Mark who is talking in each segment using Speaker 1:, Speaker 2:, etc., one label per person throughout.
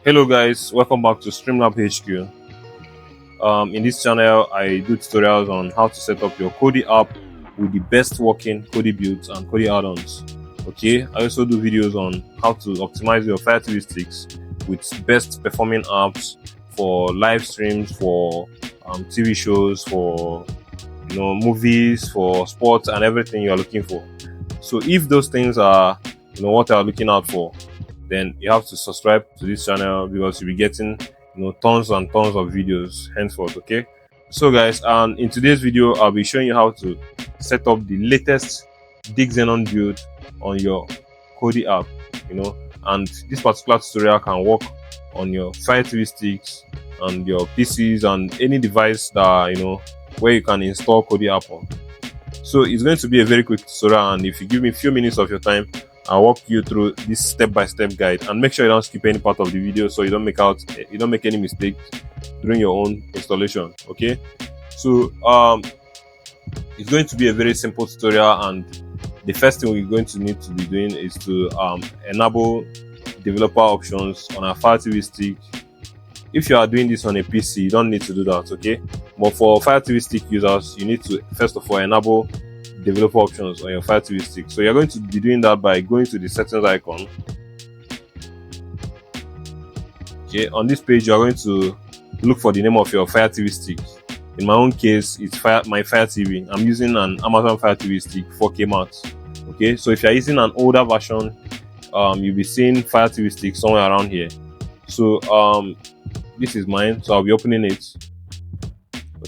Speaker 1: Hello guys, welcome back to Streamlab HQ. In this channel, I do tutorials on how to set up your Kodi app with the best working Kodi builds and Kodi add-ons. Okay, I also do videos on how to optimize your Fire TV sticks with best performing apps for live streams, for TV shows, for movies, for sports, and everything you are looking for. So if those things are what you are looking out for, then you have to subscribe to this channel because you'll be getting tons and tons of videos henceforth. Okay, so guys, in today's video I'll be showing you how to set up the latest Diggz Xenon build on your Kodi app, and this particular tutorial can work on your Fire TV sticks and your PCs and any device that where you can install Kodi app on. So it's going to be a very quick tutorial, and if you give me a few minutes of your time, I'll walk you through this step-by-step guide, and make sure you don't skip any part of the video so you don't make any mistakes during your own installation. Okay, so it's going to be a very simple tutorial, and the first thing we're going to need to be doing is to enable developer options on our Fire TV stick. If you are doing this on a PC, you don't need to do that, okay? But for Fire TV stick users, you need to first of all enable developer options on your Fire TV stick. So you're going to be doing that by going to the settings icon. Okay, on this page you're going to look for the name of your Fire TV stick. In my own case, it's my Fire TV. I'm using an Amazon Fire TV stick 4K Max. Okay, so if you're using an older version, you'll be seeing Fire TV stick somewhere around here. So this is mine, so I'll be opening it.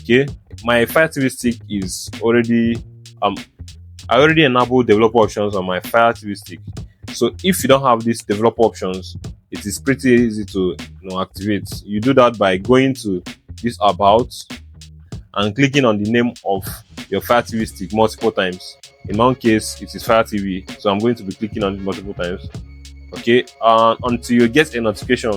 Speaker 1: Okay, my Fire TV stick is already I already enabled developer options on my Fire TV stick. So if you don't have these developer options, it is pretty easy to activate. You do that by going to this about and clicking on the name of your Fire TV stick multiple times. In my own case, it is Fire TV, so I'm going to be clicking on it multiple times. Okay, until you get a notification.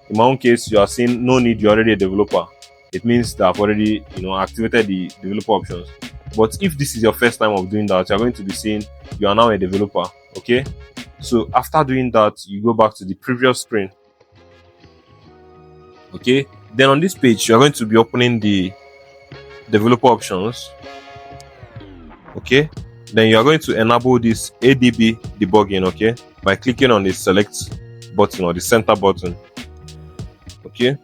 Speaker 1: In my own case, you are seeing no need, you're already a developer. It means that I've already activated the developer options. But if this is your first time of doing that, you're going to be seeing you are now a developer. Okay, so after doing that, you go back to the previous screen. Okay, then on this page you're going to be opening the developer options. Okay, then you are going to enable this ADB debugging, okay, by clicking on the select button or the center button. Okay,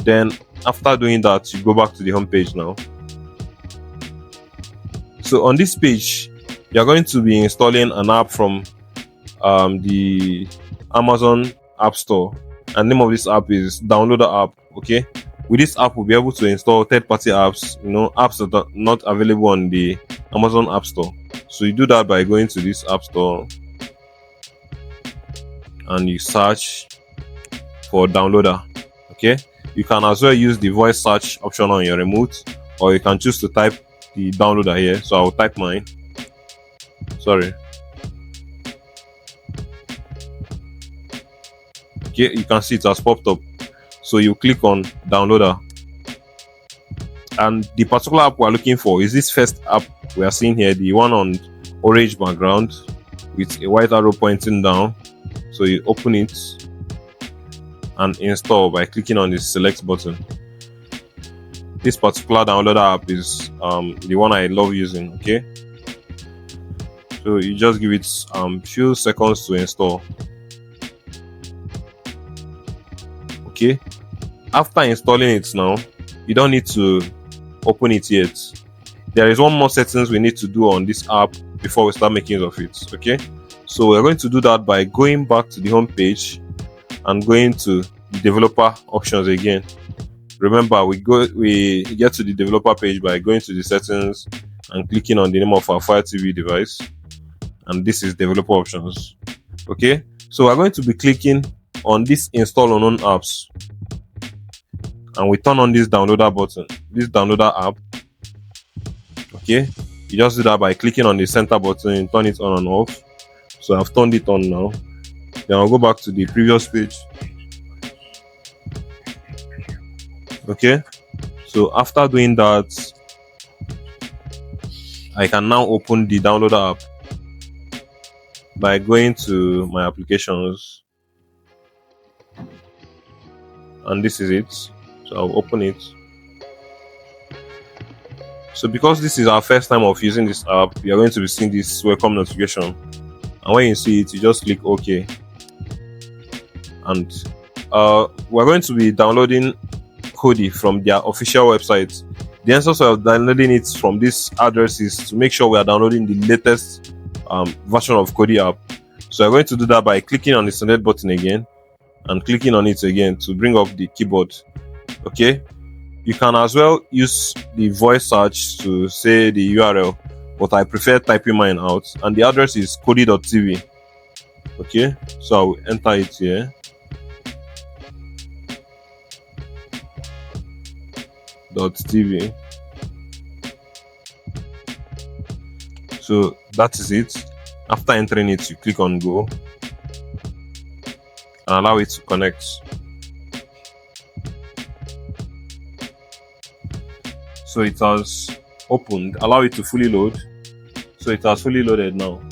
Speaker 1: then after doing that, you go back to the home page now. So on this page, you're going to be installing an app from the Amazon App Store, and the name of this app is Downloader app. Okay, with this app, we'll be able to install third-party apps, apps that are not available on the Amazon App Store. So you do that by going to this App Store and you search for Downloader. Okay, you can as well use the voice search option on your remote, or you can choose to type the downloader here. So I'll type mine. Sorry. Okay, you can see it has popped up. So you click on downloader, and the particular app we're looking for is this first app we are seeing here, the one on orange background with a white arrow pointing down. So you open it and install by clicking on the select button. This particular downloader app is the one I love using. Okay, so you just give it few seconds to install. Okay, after installing it now, you don't need to open it yet. There is one more settings we need to do on this app before we start making use of it. Okay, so we're going to do that by going back to the home page and going to the developer options again. Remember, we get to the developer page by going to the settings and clicking on the name of our Fire TV device, and this is developer options. Okay, so we're going to be clicking on this install unknown apps, and we turn on this downloader button, this downloader app. Okay, you just do that by clicking on the center button and turn it on and off. So I've turned it on now. Then I'll go back to the previous page. Okay, so after doing that, I can now open the downloader app by going to my applications and this is it. So I'll open it. So because this is our first time of using this app, you are going to be seeing this welcome notification, and when you see it, you just click OK. And we're going to be downloading Kodi from their official website. The essence of downloading it from this address is to make sure we are downloading the latest version of Kodi app. So we're going to do that by clicking on the select button again and clicking on it again to bring up the keyboard. Okay, you can as well use the voice search to say the URL, but I prefer typing mine out, and the address is kodi.tv. Okay, so I'll enter it here. .tv. So that is it. After entering it, you click on go and allow it to connect. So it has opened. Allow it to fully load. So it has fully loaded now.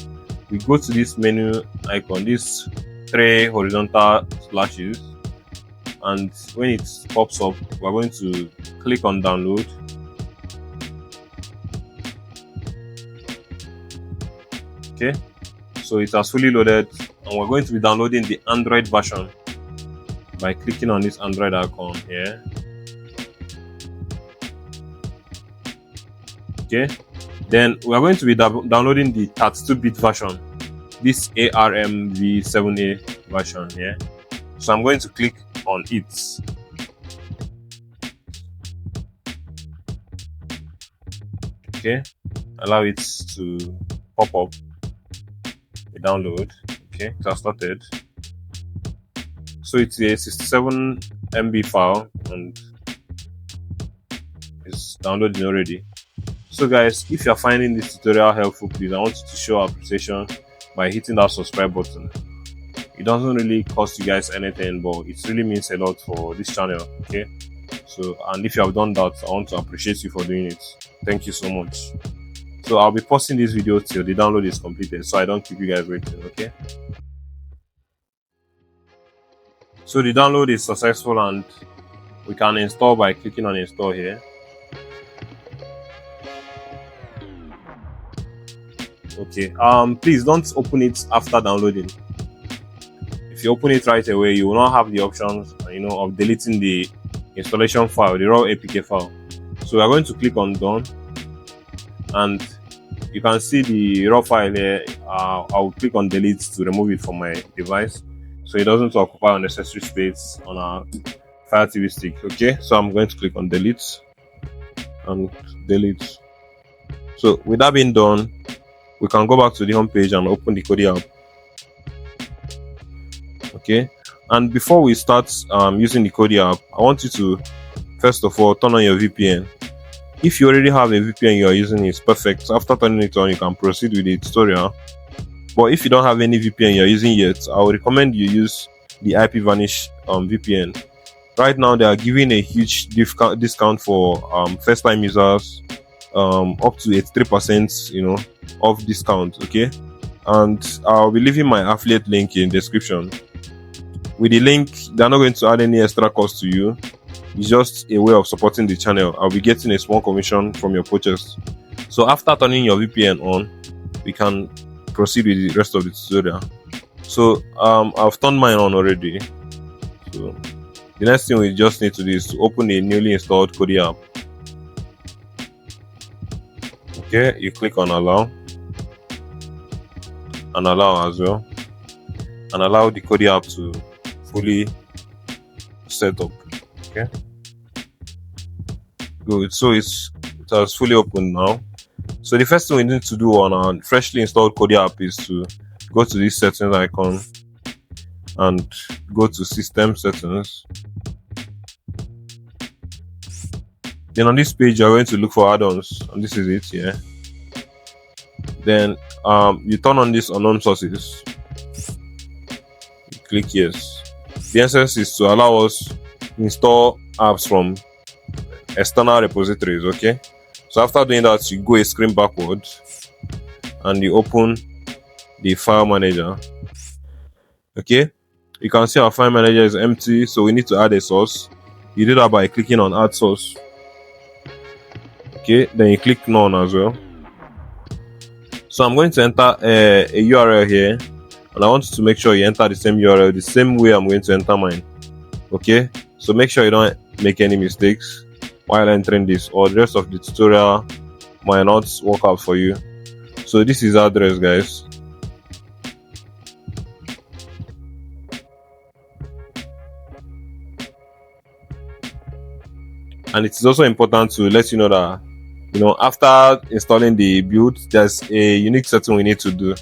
Speaker 1: We go to this menu icon, these 3 horizontal slashes, and when it pops up, we're going to click on download. Okay, so it has fully loaded, and we're going to be downloading the Android version by clicking on this Android icon here. Okay, then we're going to be downloading the 32-bit version, this ARMv7A version here. So I'm going to click on it. Okay, allow it to pop up. We download. Okay, it has started. So it's a 67 MB file and it's downloading already. So guys, if you're finding this tutorial helpful, please, I want you to show appreciation by hitting that subscribe button. It doesn't really cost you guys anything, but it really means a lot for this channel. Okay, so, and if you have done that, I want to appreciate you for doing it. Thank you so much. So I'll be posting this video till the download is completed, so I don't keep you guys waiting. Okay, so the download is successful and we can install by clicking on install here. Okay, please don't open it after downloading. If you open it right away, you will not have the options, of deleting the installation file, the raw APK file. So we are going to click on done, and you can see the raw file here. I'll click on delete to remove it from my device, so it doesn't occupy unnecessary space on our Fire TV stick. Okay, so I'm going to click on delete and delete. So with that being done, we can go back to the home page and open the Kodi app. Okay, and before we start using the Kodi app, I want you to first of all turn on your VPN. If you already have a VPN you are using, it's perfect. After turning it on, you can proceed with the tutorial. But if you don't have any VPN you're using yet, I would recommend you use the IP Vanish VPN. Right now they are giving a huge discount for first time users, up to 83% off discount. Okay, and I'll be leaving my affiliate link in the description. With the link, they're not going to add any extra cost to you. It's just a way of supporting the channel. I'll be getting a small commission from your purchase. So after turning your VPN on, we can proceed with the rest of the tutorial. So I've turned mine on already. So the next thing we just need to do is to open a newly installed Kodi app. Okay, you click on allow and allow as well, and allow the Kodi app to fully set up. Okay, good. So it has fully opened now. So the first thing we need to do on our freshly installed Kodi app is to go to this settings icon and go to system settings. Then on this page you're going to look for add-ons, and this is it here. Then you turn on this unknown sources. You click yes. The essence is to allow us to install apps from external repositories. Okay, so after doing that, you go a screen backwards and you open the file manager. Okay, You can see our file manager is empty, so we need to add a source. You do that by clicking on add source. Okay, then you click none as well. So I'm going to enter a URL here, and I want you to make sure you enter the same URL the same way I'm going to enter mine. Okay, so make sure you don't make any mistakes while entering this, or the rest of the tutorial might not work out for you. So this is our address, guys. And it is also important to let you know that, after installing the build, there's a unique setting we need to do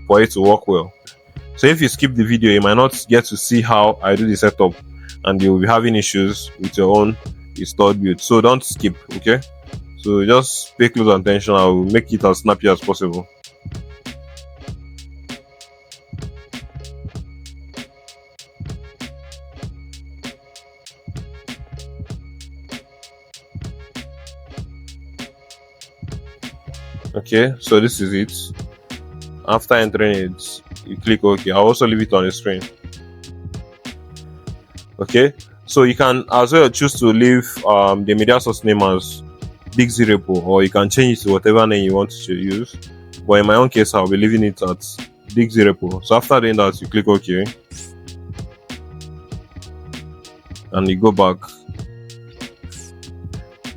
Speaker 1: for it to work well. So if you skip the video, you might not get to see how I do the setup, and you'll be having issues with your own installed build. So don't skip, okay? So just pay close attention. I will make it as snappy as possible. Okay, so this is it. After entering it, you click OK. I'll also leave it on the screen. Okay, so you can as well choose to leave the media source name as Diggz repo, or you can change it to whatever name you want to use. But in my own case, I'll be leaving it at Diggz repo. So after doing that, you click OK, and you go back.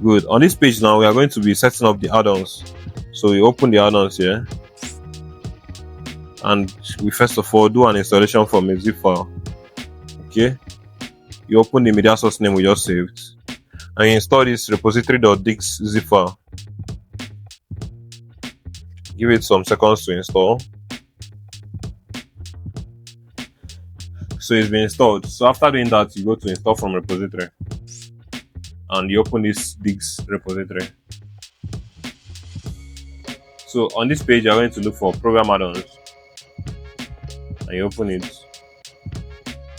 Speaker 1: Good. On this page now, we are going to be setting up the add-ons. So we open the add-ons here, and we first of all do an installation from a zip file. Okay, you open the media source name we just saved, and you install this repository.diggz zip file. Give it some seconds to install. So it's been installed. So after doing that, you go to install from repository, and you open this Diggz repository. So on this page, you're going to look for program add-ons, and you open it,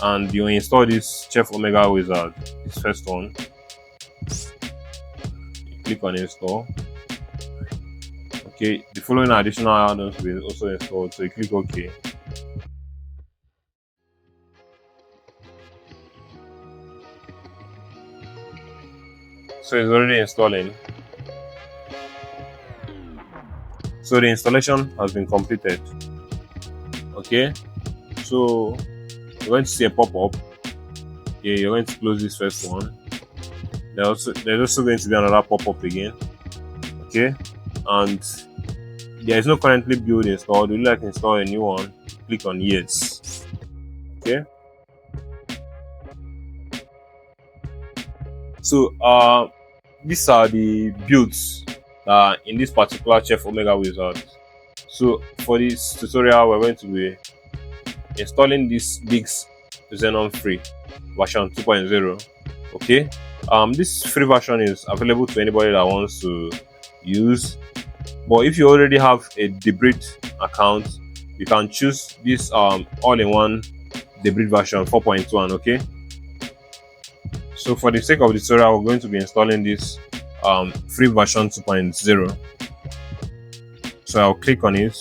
Speaker 1: and you install this Chef Omega Wizard, this first one. You click on install. Okay, the following additional add-ons will also installed, so you click OK. So it's already installing. So the installation has been completed. Okay, so you're going to see a pop-up. Okay, you're going to close this first one. There's also going to be another pop-up again. Okay, and there is no currently build installed. Would you like to install a new one? Click on yes. Okay, so these are the builds in this particular Chef Omega Wizard. So for this tutorial, we're going to be installing this Diggz Xenon free version 2.0. Okay, this free version is available to anybody that wants to use, but if you already have a Diggz account, you can choose this all-in-one Diggz version 4.1. okay, so for the sake of the tutorial, we're going to be installing this free version 2.0. So I'll click on it,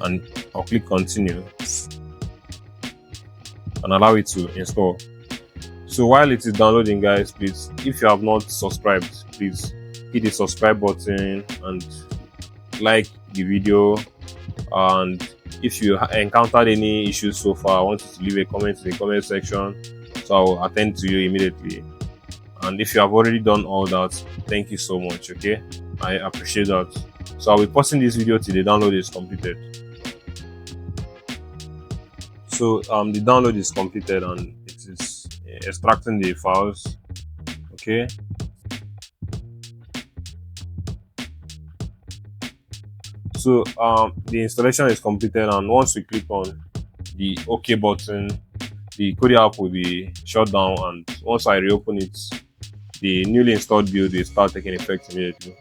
Speaker 1: and I'll click continue, and allow it to install. So while it is downloading, guys, please, if you have not subscribed, please hit the subscribe button and like the video. And if you encountered any issues so far, I want you to leave a comment in the comment section, so I will attend to you immediately. And if you have already done all that, thank you so much. Okay, I appreciate that. So I'll be pausing this video till the download is completed. So the download is completed, and it is extracting the files. Okay, so the installation is completed, and once we click on the OK button, the Kodi app will be shut down, and once I reopen it, the newly installed build will start taking effect immediately.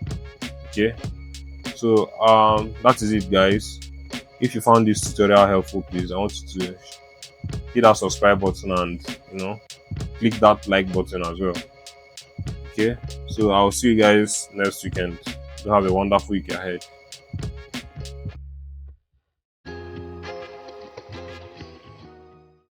Speaker 1: Okay, so that is it, guys. If you found this tutorial helpful, please, I want you to hit that subscribe button and click that like button as well. Okay, so I'll see you guys next weekend. You have a wonderful week ahead.